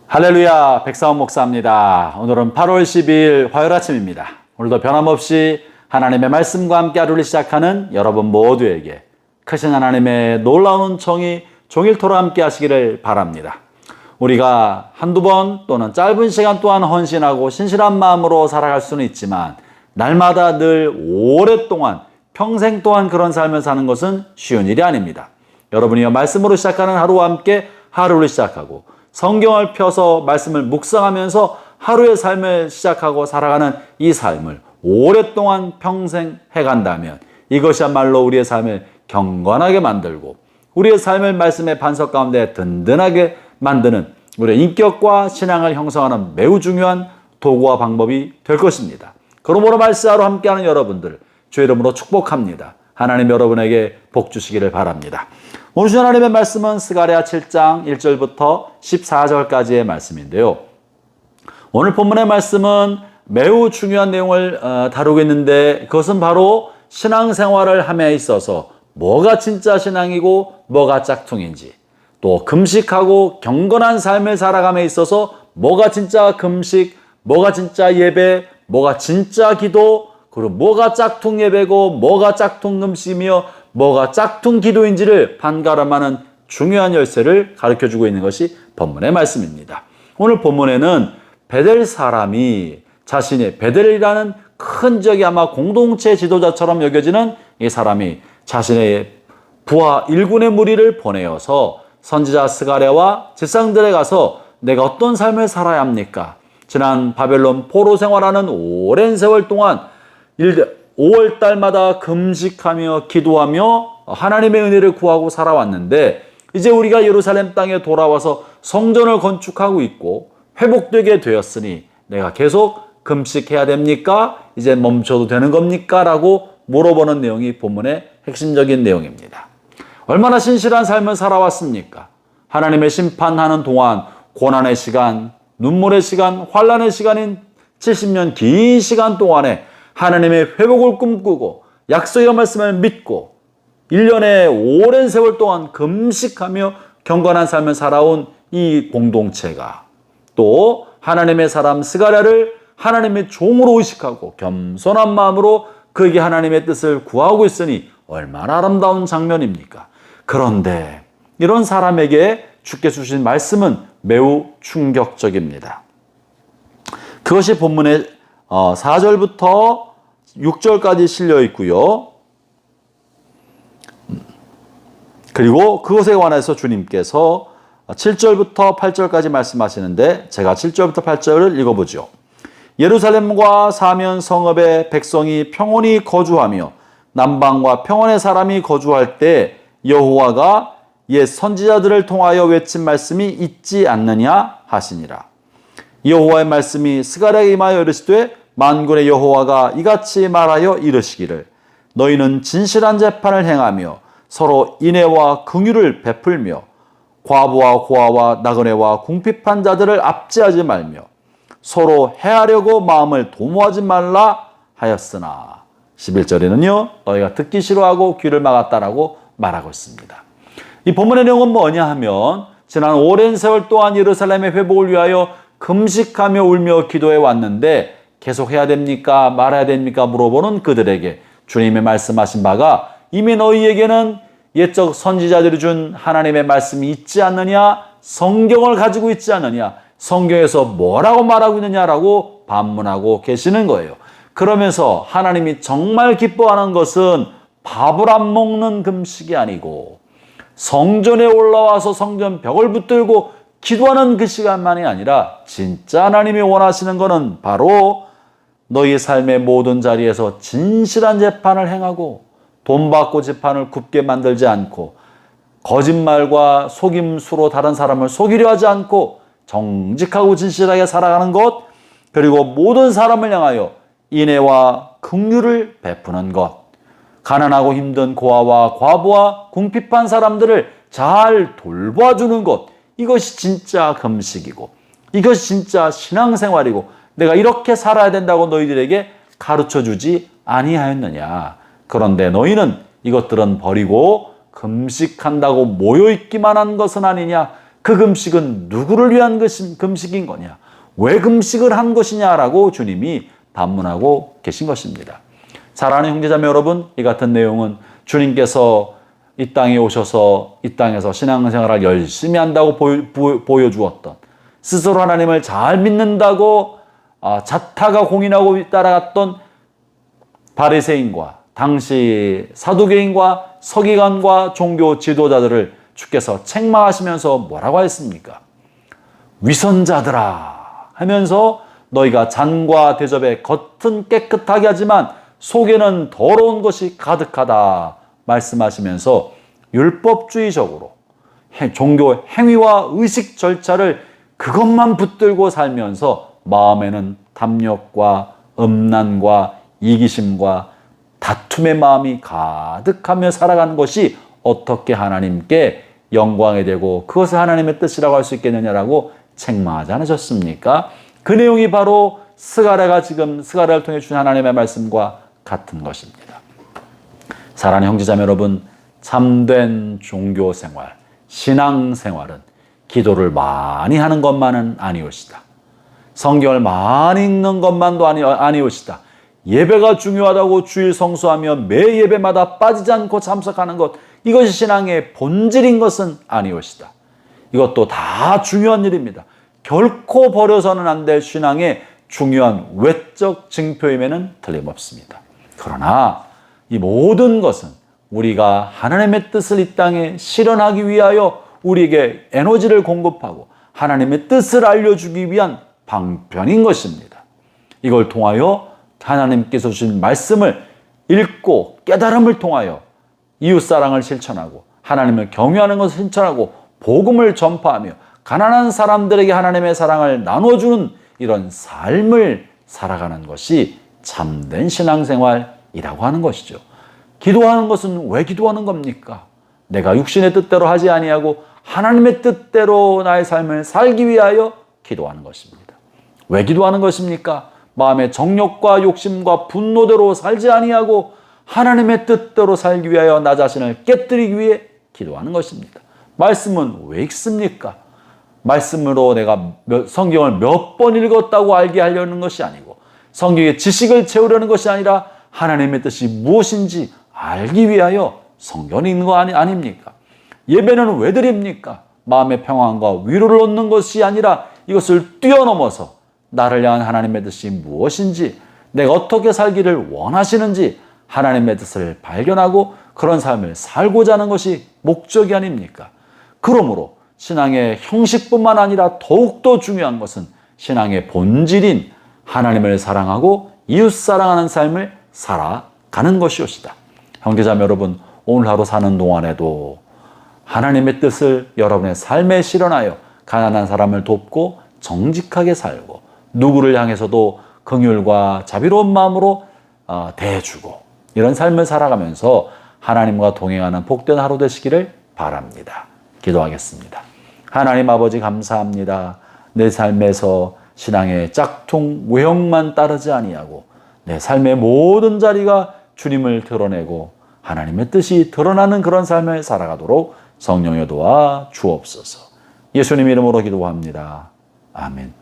할렐루야, 백사원 목사입니다. 오늘은 8월 12일 화요일 아침입니다. 오늘도 변함없이 하나님의 말씀과 함께 하루를 시작하는 여러분 모두에게 크신 하나님의 놀라운 정의 종일토록 함께 하시기를 바랍니다. 우리가 한두 번 또는 짧은 시간 동안 헌신하고 신실한 마음으로 살아갈 수는 있지만 날마다 늘 오랫동안 평생 동안 그런 삶을 사는 것은 쉬운 일이 아닙니다. 여러분이 말씀으로 시작하는 하루와 함께 하루를 시작하고 성경을 펴서 말씀을 묵상하면서 하루의 삶을 시작하고 살아가는 이 삶을 오랫동안 평생 해간다면 이것이야말로 우리의 삶을 경건하게 만들고 우리의 삶을 말씀의 반석 가운데 든든하게 만드는 우리의 인격과 신앙을 형성하는 매우 중요한 도구와 방법이 될 것입니다. 그러므로 말씀하러 함께하는 여러분들 주의 이름으로 축복합니다. 하나님 여러분에게 복 주시기를 바랍니다. 오늘 주신 하나님의 말씀은 스가랴 7장 1절부터 14절까지의 말씀인데요. 오늘 본문의 말씀은 매우 중요한 내용을 다루고 있는데 그것은 바로 신앙생활을 함에 있어서 뭐가 진짜 신앙이고 뭐가 짝퉁인지, 또 금식하고 경건한 삶을 살아감에 있어서 뭐가 진짜 금식, 뭐가 진짜 예배, 뭐가 진짜 기도, 그리고 뭐가 짝퉁 예배고 뭐가 짝퉁 금식이며 뭐가 짝퉁 기도인지를 판가름하는 중요한 열쇠를 가르쳐주고 있는 것이 본문의 말씀입니다. 오늘 본문에는 베델 사람이 자신의 베델이라는 큰 지역이 아마 공동체 지도자처럼 여겨지는 이 사람이 자신의 부하 일군의 무리를 보내어서 선지자 스가랴와 제사장들에 가서 내가 어떤 삶을 살아야 합니까? 지난 바벨론 포로 생활하는 오랜 세월 동안 5월 달마다 금식하며 기도하며 하나님의 은혜를 구하고 살아왔는데 이제 우리가 예루살렘 땅에 돌아와서 성전을 건축하고 있고 회복되게 되었으니 내가 계속 금식해야 됩니까? 이제 멈춰도 되는 겁니까? 라고 물어보는 내용이 본문의 핵심적인 내용입니다. 얼마나 신실한 삶을 살아왔습니까? 하나님의 심판하는 동안 고난의 시간, 눈물의 시간, 환난의 시간인 70년 긴 시간 동안에 하나님의 회복을 꿈꾸고 약속의 말씀을 믿고 1년의 오랜 세월 동안 금식하며 경건한 삶을 살아온 이 공동체가 또 하나님의 사람 스가랴를 하나님의 종으로 의식하고 겸손한 마음으로 그에게 하나님의 뜻을 구하고 있으니 얼마나 아름다운 장면입니까? 그런데 이런 사람에게 주께서 주신 말씀은 매우 충격적입니다. 그것이 본문의 4절부터 6절까지 실려 있고요. 그리고 그것에 관해서 주님께서 7절부터 8절까지 말씀하시는데 제가 7절부터 8절을 읽어보죠. 예루살렘과 사면 성읍에 백성이 평온히 거주하며 남방과 평원의 사람이 거주할 때 여호와가 옛 선지자들을 통하여 외친 말씀이 있지 않느냐 하시니라. 여호와의 말씀이 스가랴에게 임하여 이르시되 만군의 여호와가 이같이 말하여 이르시기를 너희는 진실한 재판을 행하며 서로 인애와 긍휼을 베풀며 과부와 고아와 나그네와 궁핍한 자들을 압제하지 말며 서로 해하려고 마음을 도모하지 말라 하였으나 11절에는요 너희가 듣기 싫어하고 귀를 막았다라고 말하고 있습니다. 이 본문의 내용은 뭐냐 하면 지난 오랜 세월 동안 예루살렘의 회복을 위하여 금식하며 울며 기도해 왔는데 계속 해야 됩니까? 말아야 됩니까? 물어보는 그들에게 주님의 말씀하신 바가 이미 너희에게는 옛적 선지자들이 준 하나님의 말씀이 있지 않느냐? 성경을 가지고 있지 않느냐? 성경에서 뭐라고 말하고 있느냐라고 반문하고 계시는 거예요. 그러면서 하나님이 정말 기뻐하는 것은 밥을 안 먹는 금식이 아니고 성전에 올라와서 성전 벽을 붙들고 기도하는 그 시간만이 아니라 진짜 하나님이 원하시는 것은 바로 너희 삶의 모든 자리에서 진실한 재판을 행하고 돈 받고 재판을 굽게 만들지 않고 거짓말과 속임수로 다른 사람을 속이려 하지 않고 정직하고 진실하게 살아가는 것, 그리고 모든 사람을 향하여 인애와 긍휼을 베푸는 것, 가난하고 힘든 고아와 과부와 궁핍한 사람들을 잘 돌봐주는 것, 이것이 진짜 금식이고 이것이 진짜 신앙생활이고 내가 이렇게 살아야 된다고 너희들에게 가르쳐주지 아니하였느냐. 그런데 너희는 이것들은 버리고 금식한다고 모여있기만 한 것은 아니냐. 그 금식은 누구를 위한 금식인 거냐? 왜 금식을 한 것이냐라고 주님이 반문하고 계신 것입니다. 사랑하는 형제자매 여러분, 이 같은 내용은 주님께서 이 땅에 오셔서 이 땅에서 신앙생활을 열심히 한다고 보여주었던, 스스로 하나님을 잘 믿는다고 자타가 공인하고 따라갔던 바리새인과 당시 사두개인과 서기관과 종교 지도자들을 주께서 책망하시면서 뭐라고 했습니까? 위선자들아 하면서 너희가 잔과 대접에 겉은 깨끗하게 하지만 속에는 더러운 것이 가득하다 말씀하시면서 율법주의적으로 종교 행위와 의식 절차를 그것만 붙들고 살면서 마음에는 탐욕과 음란과 이기심과 다툼의 마음이 가득하며 살아가는 것이 어떻게 하나님께 영광이 되고 그것을 하나님의 뜻이라고 할 수 있겠느냐라고 책망하지 않으셨습니까? 그 내용이 바로 스가랴를 통해 주신 하나님의 말씀과 같은 것입니다. 사랑하는 형제자매 여러분, 참된 종교생활, 신앙생활은 기도를 많이 하는 것만은 아니오시다. 성경을 많이 읽는 것만도 아니오시다. 예배가 중요하다고 주일 성수하며 매 예배마다 빠지지 않고 참석하는 것, 이것이 신앙의 본질인 것은 아니오시다. 이것도 다 중요한 일입니다. 결코 버려서는 안 될 신앙의 중요한 외적 증표임에는 틀림없습니다. 그러나 이 모든 것은 우리가 하나님의 뜻을 이 땅에 실현하기 위하여 우리에게 에너지를 공급하고 하나님의 뜻을 알려주기 위한 방편인 것입니다. 이걸 통하여 하나님께서 주신 말씀을 읽고 깨달음을 통하여 이웃사랑을 실천하고 하나님을 경외하는 것을 실천하고 복음을 전파하며 가난한 사람들에게 하나님의 사랑을 나눠주는 이런 삶을 살아가는 것이 참된 신앙생활이라고 하는 것이죠. 기도하는 것은 왜 기도하는 겁니까? 내가 육신의 뜻대로 하지 아니하고 하나님의 뜻대로 나의 삶을 살기 위하여 기도하는 것입니다. 왜 기도하는 것입니까? 마음의 정욕과 욕심과 분노대로 살지 아니하고 하나님의 뜻대로 살기 위하여 나 자신을 깨뜨리기 위해 기도하는 것입니다. 말씀은 왜 읽습니까? 말씀으로 내가 성경을 몇 번 읽었다고 알게 하려는 것이 아니고 성경의 지식을 채우려는 것이 아니라 하나님의 뜻이 무엇인지 알기 위하여 성경을 읽는 거 아닙니까? 예배는 왜 드립니까? 마음의 평안과 위로를 얻는 것이 아니라 이것을 뛰어넘어서 나를 향한 하나님의 뜻이 무엇인지, 내가 어떻게 살기를 원하시는지 하나님의 뜻을 발견하고 그런 삶을 살고자 하는 것이 목적이 아닙니까? 그러므로 신앙의 형식뿐만 아니라 더욱더 중요한 것은 신앙의 본질인 하나님을 사랑하고 이웃 사랑하는 삶을 살아가는 것이옵시다. 형제자매 여러분, 오늘 하루 사는 동안에도 하나님의 뜻을 여러분의 삶에 실현하여 가난한 사람을 돕고 정직하게 살고 누구를 향해서도 긍휼과 자비로운 마음으로 대해주고 이런 삶을 살아가면서 하나님과 동행하는 복된 하루 되시기를 바랍니다. 기도하겠습니다. 하나님 아버지 감사합니다. 내 삶에서 신앙의 짝퉁 외형만 따르지 아니하고 내 삶의 모든 자리가 주님을 드러내고 하나님의 뜻이 드러나는 그런 삶을 살아가도록 성령여 도와 주옵소서. 예수님 이름으로 기도합니다. 아멘.